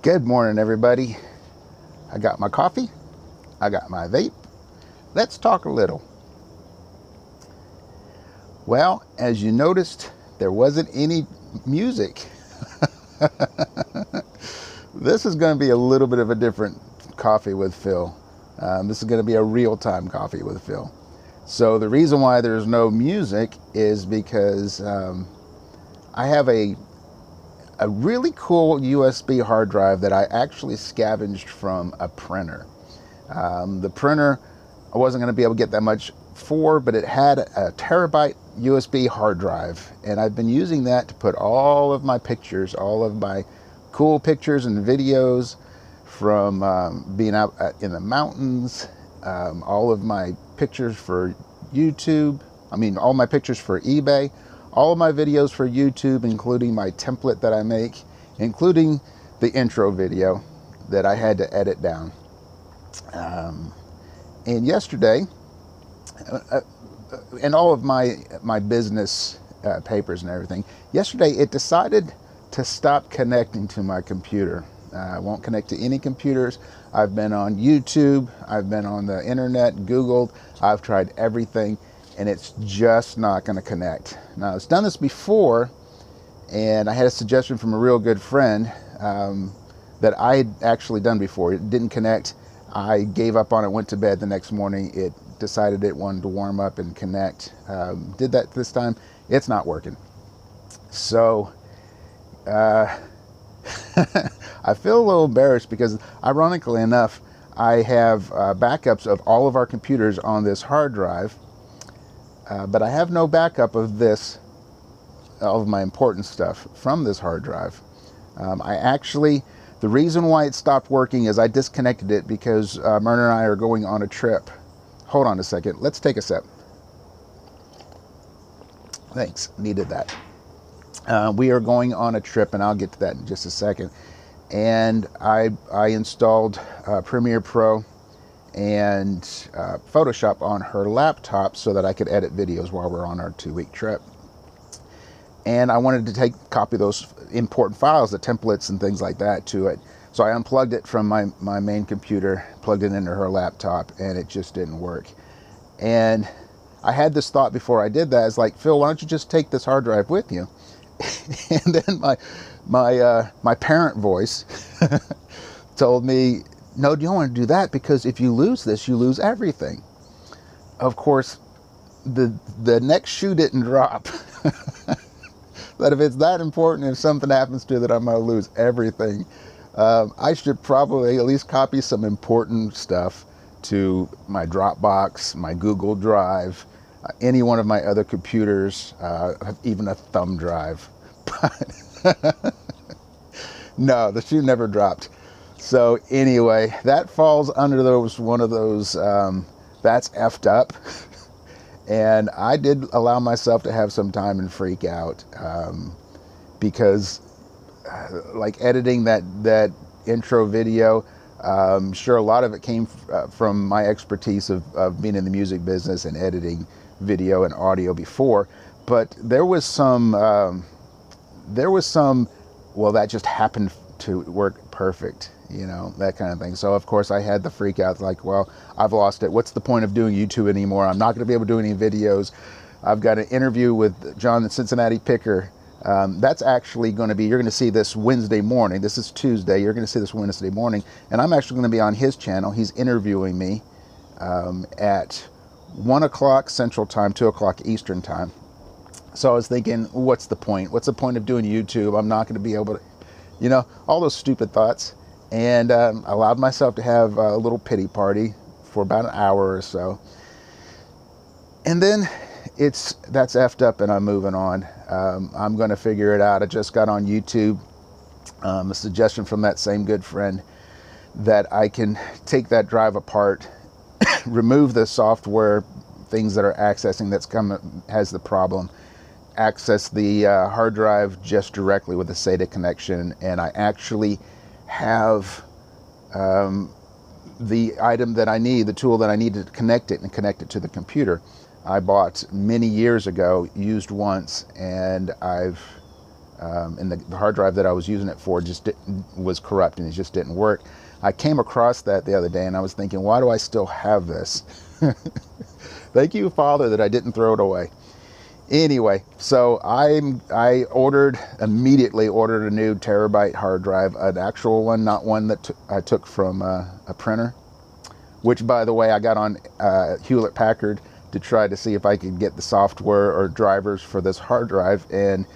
Good morning, everybody. I got my coffee. I got my vape. Let's talk a little. Well, as you noticed, there wasn't any music. This is going to be a little bit of a different coffee with Phil. This is going to be a real-time coffee with Phil. So the reason why there's no music is because I have a really cool USB hard drive that I actually scavenged from a printer. The printer I wasn't going to be able to get that much for, but it had a terabyte USB hard drive, and I've been using that to put all of my pictures, all of my cool pictures and videos from being out in the mountains, all of my pictures for YouTube, all my pictures for eBay, all of my videos for YouTube, including my template that I make, including the intro video that I had to edit down. And yesterday, and all of my business papers and everything, yesterday it decided to stop connecting to my computer. I won't connect to any computers. I've been on YouTube, I've been on the internet, Googled, I've tried everything, and it's just not going to connect. Now, it's done this before, and I had a suggestion from a real good friend that I had actually done before. It didn't connect. I gave up on it, went to bed. The next morning, it decided it wanted to warm up and connect. Did that this time. It's not working. So I feel a little embarrassed because, ironically enough, I have backups of all of our computers on this hard drive. But I have no backup of all of my important stuff from this hard drive. The reason why it stopped working is I disconnected it because Myrna and I are going on a trip. Hold on a second. Let's take a sip. Thanks. Needed that. We are going on a trip, and I'll get to that in just a second. And I installed Premiere Pro and Photoshop on her laptop so that I could edit videos while we're on our 2-week trip. And I wanted to copy those important files, the templates and things like that, to it. So I unplugged it from my main computer, plugged it into her laptop, and it just didn't work. And I had this thought before I did that. It's like, Phil, why don't you just take this hard drive with you? And then my parent voice told me, no, you don't want to do that, because if you lose this, you lose everything. Of course, the next shoe didn't drop. That if it's that important, if something happens to it, that I'm going to lose everything. I should probably at least copy some important stuff to my Dropbox, my Google Drive, any one of my other computers, even a thumb drive. But no, the shoe never dropped. So anyway, that falls under one of those, that's effed up. And I did allow myself to have some time and freak out because like editing that intro video, sure, a lot of it came from my expertise of being in the music business and editing video and audio before, but there was some, well, that just happened to work perfect, that kind of thing. So of course I had the freak out, like, well, I've lost it. What's the point of doing YouTube anymore? I'm not going to be able to do any videos. I've got an interview with John the Cincinnati Picker. That's actually going to be, you're going to see this Wednesday morning. This is Tuesday. You're going to see this Wednesday morning. And I'm actually going to be on his channel. He's interviewing me at 1 o'clock Central Time, 2 o'clock Eastern Time. So I was thinking, what's the point? What's the point of doing YouTube? I'm not going to be able to, all those stupid thoughts. And allowed myself to have a little pity party for about an hour or so. And then that's effed up, and I'm moving on. I'm going to figure it out. I just got on YouTube a suggestion from that same good friend that I can take that drive apart, remove the software things that are accessing has the problem, access the hard drive just directly with the SATA connection, and I actually have the item that I need, the tool that I need to connect it to the computer. I bought many years ago, used once, and I've and the hard drive that I was using it for was corrupt, and it just didn't work. I came across that the other day, and I was thinking, why do I still have this? Thank you, Father, that I didn't throw it away. Anyway, so I immediately ordered a new terabyte hard drive, an actual one, not one that I took from a printer, which, by the way, I got on Hewlett Packard to try to see if I could get the software or drivers for this hard drive. And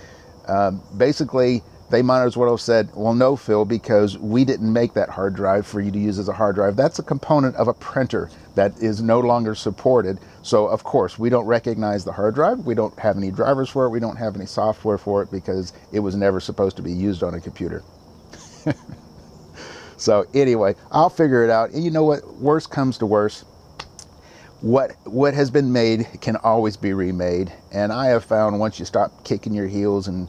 basically, they might as well have said, well, no, Phil, because we didn't make that hard drive for you to use as a hard drive. That's a component of a printer that is no longer supported. So, of course, we don't recognize the hard drive. We don't have any drivers for it. We don't have any software for it because it was never supposed to be used on a computer. So, anyway, I'll figure it out. And you know what? Worst comes to worst. What has been made can always be remade. And I have found once you stop kicking your heels and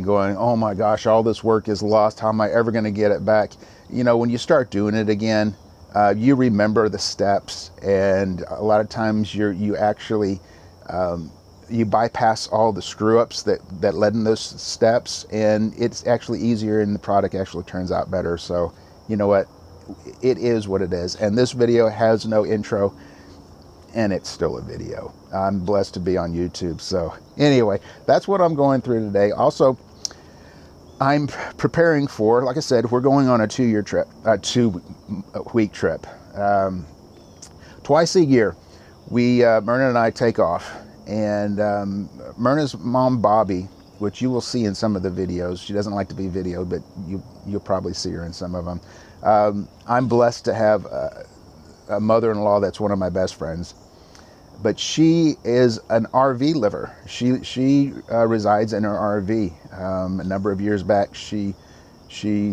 going, oh my gosh, all this work is lost. How am I ever going to get it back? You know, when you start doing it again, you remember the steps, and a lot of times you actually you bypass all the screw ups that led in those steps, and it's actually easier, and the product actually turns out better. So, you know what? It is what it is. And this video has no intro, and it's still a video. I'm blessed to be on YouTube. So anyway, that's what I'm going through today. Also, I'm preparing for, like I said, we're going on a 2-year trip, a 2-week trip. Twice a year, Myrna and I take off. And Myrna's mom, Bobby, which you will see in some of the videos. She doesn't like to be videoed, but you'll probably see her in some of them. I'm blessed to have a mother-in-law that's one of my best friends. But she is an RV liver. She resides in her RV. A number of years back, she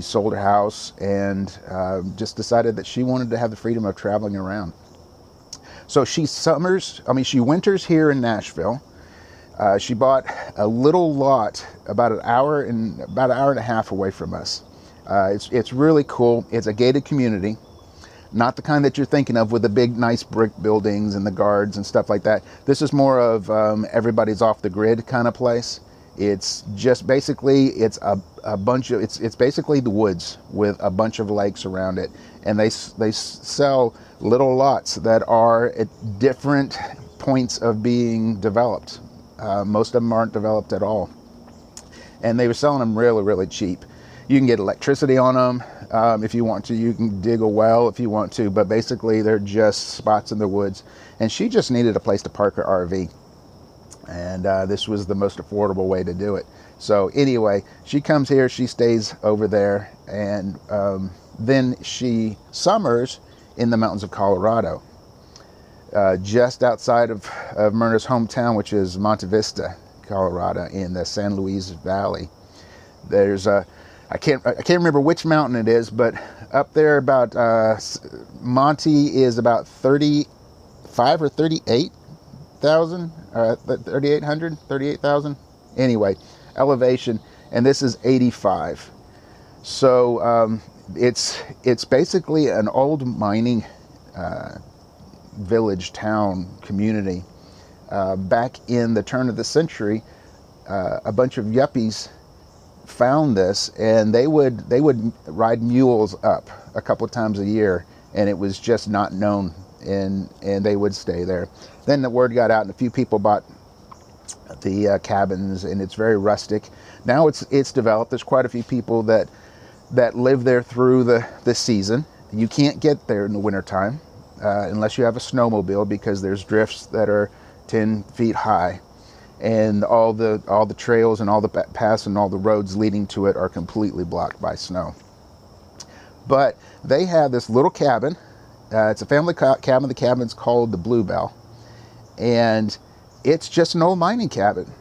sold her house and just decided that she wanted to have the freedom of traveling around. So she winters here in Nashville. She bought a little lot about an hour and a half away from us. It's really cool. It's a gated community. Not the kind that you're thinking of with the big, nice brick buildings and the guards and stuff like that. This is more of everybody's off the grid kind of place. It's just basically, it's a bunch of, it's basically the woods with a bunch of lakes around it. And they sell little lots that are at different points of being developed. Most of them aren't developed at all. And they were selling them really, really cheap. You can get electricity on them if you want to. You can dig a well if you want to, but basically they're just spots in the woods. And she just needed a place to park her RV. And this was the most affordable way to do it. So anyway, she comes here, she stays over there, and then she summers in the mountains of Colorado, just outside of Myrna's hometown, which is Monte Vista, Colorado, in the San Luis Valley. There's a I can't remember which mountain it is, but up there about Monte is about 35 or 38,000, 3,800, 38,000. Anyway, elevation, and this is 85. So it's basically an old mining village, town, community. Back in the turn of the century, a bunch of yuppies found this, and they would ride mules up a couple of times a year, and it was just not known, and they would stay there. Then the word got out, and a few people bought the cabins, and it's very rustic. Now it's developed. There's quite a few people that live there through the season. You can't get there in the wintertime unless you have a snowmobile, because there's drifts that are 10 feet high. And all the trails and all the paths and all the roads leading to it are completely blocked by snow. But they have this little cabin. It's a family cabin. The cabin's called the Bluebell, and it's just an old mining cabin.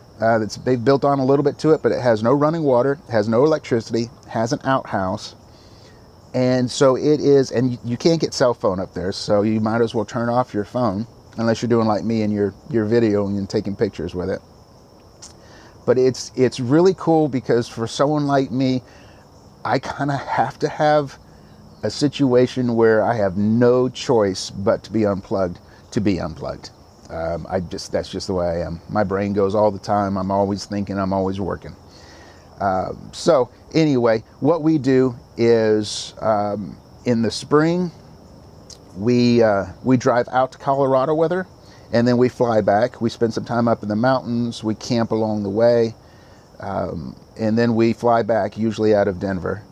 They've built on a little bit to it, but it has no running water, has no electricity, has an outhouse, and so it is. And you can't get cell phone up there, so you might as well turn off your phone, unless you're doing like me and you're videoing and taking pictures with it. But it's really cool, because for someone like me, I kind of have to have a situation where I have no choice but to be unplugged. That's just the way I am. My brain goes all the time. I'm always thinking, I'm always working. So anyway, what we do is in the spring, we drive out to Colorado with her, and then we fly back. We spend some time up in the mountains. We camp along the way, and then we fly back, usually out of Denver.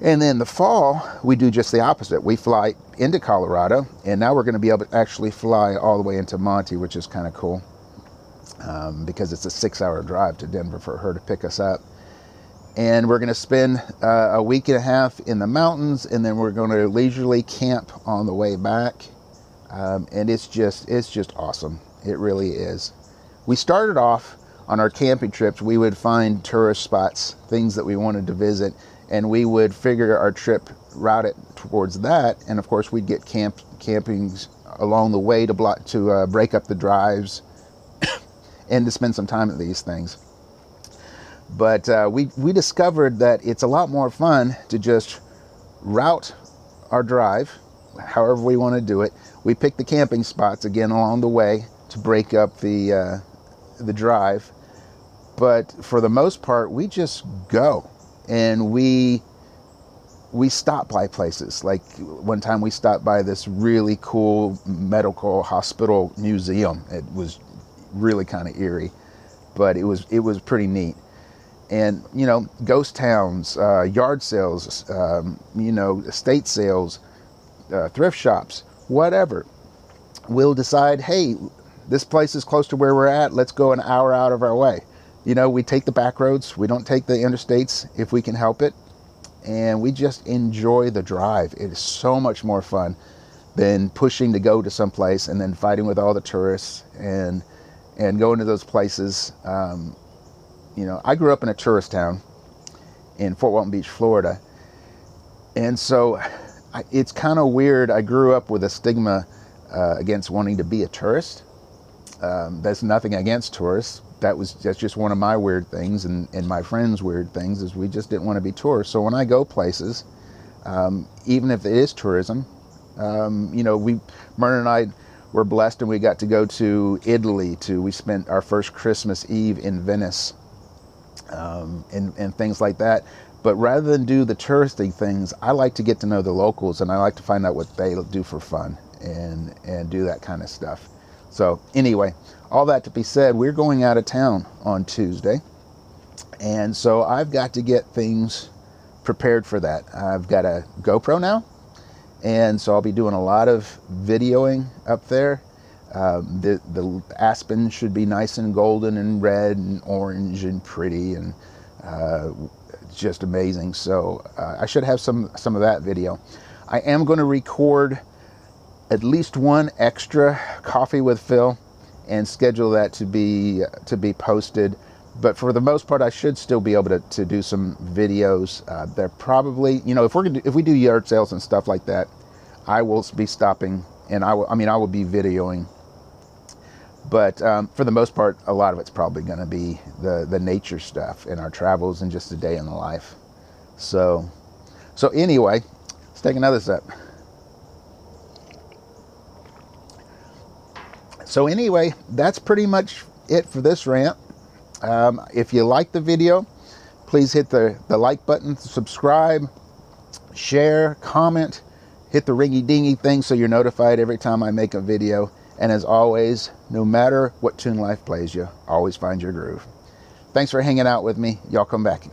And then the fall, we do just the opposite. We fly into Colorado, and now we're going to be able to actually fly all the way into Monte, which is kind of cool, because it's a 6-hour drive to Denver for her to pick us up. And we're going to spend a week and a half in the mountains, and then we're going to leisurely camp on the way back. And it's just awesome. It really is. We started off on our camping trips. We would find tourist spots, things that we wanted to visit, and we would figure our trip, route it towards that. And of course, we'd get campings along the way to break up the drives and to spend some time at these things. But we discovered that it's a lot more fun to just route our drive, however we want to do it. We pick the camping spots again along the way to break up the drive. But for the most part, we just go, and we stop by places. Like one time we stopped by this really cool medical hospital museum. It was really kind of eerie, but it was pretty neat. And, you know, ghost towns, yard sales, you know, estate sales, thrift shops, whatever. We'll decide, hey, this place is close to where we're at. Let's go an hour out of our way. You know, we take the back roads. We don't take the interstates if we can help it. And we just enjoy the drive. It is so much more fun than pushing to go to some place and then fighting with all the tourists and going to those places. You know, I grew up in a tourist town in Fort Walton Beach, Florida. And so it's kind of weird. I grew up with a stigma against wanting to be a tourist. There's nothing against tourists. That's just one of my weird things, and my friends' weird things, is we just didn't want to be tourists. So when I go places, even if it is tourism, you know, Myrna and I were blessed, and we got to go to Italy. We spent our first Christmas Eve in Venice. And things like that. But rather than do the touristy things, I like to get to know the locals, and I like to find out what they do for fun and do that kind of stuff. So anyway, all that to be said, we're going out of town on Tuesday. And so I've got to get things prepared for that. I've got a GoPro now. And so I'll be doing a lot of videoing up there. The aspen should be nice and golden and red and orange and pretty and just amazing. So I should have some of that video. I am going to record at least one extra Coffee with Phil and schedule that to be posted. But for the most part, I should still be able to do some videos. They're probably, you know, if we do yard sales and stuff like that, I will be stopping, and I will be videoing. But for the most part, a lot of it's probably going to be the nature stuff and our travels and just a day in the life. So anyway, let's take another sip. So anyway, that's pretty much it for this rant. If you like the video, please hit the like button, subscribe, share, comment, hit the ringy-dingy thing so you're notified every time I make a video. And as always, no matter what tune life plays you, always find your groove. Thanks for hanging out with me. Y'all come back.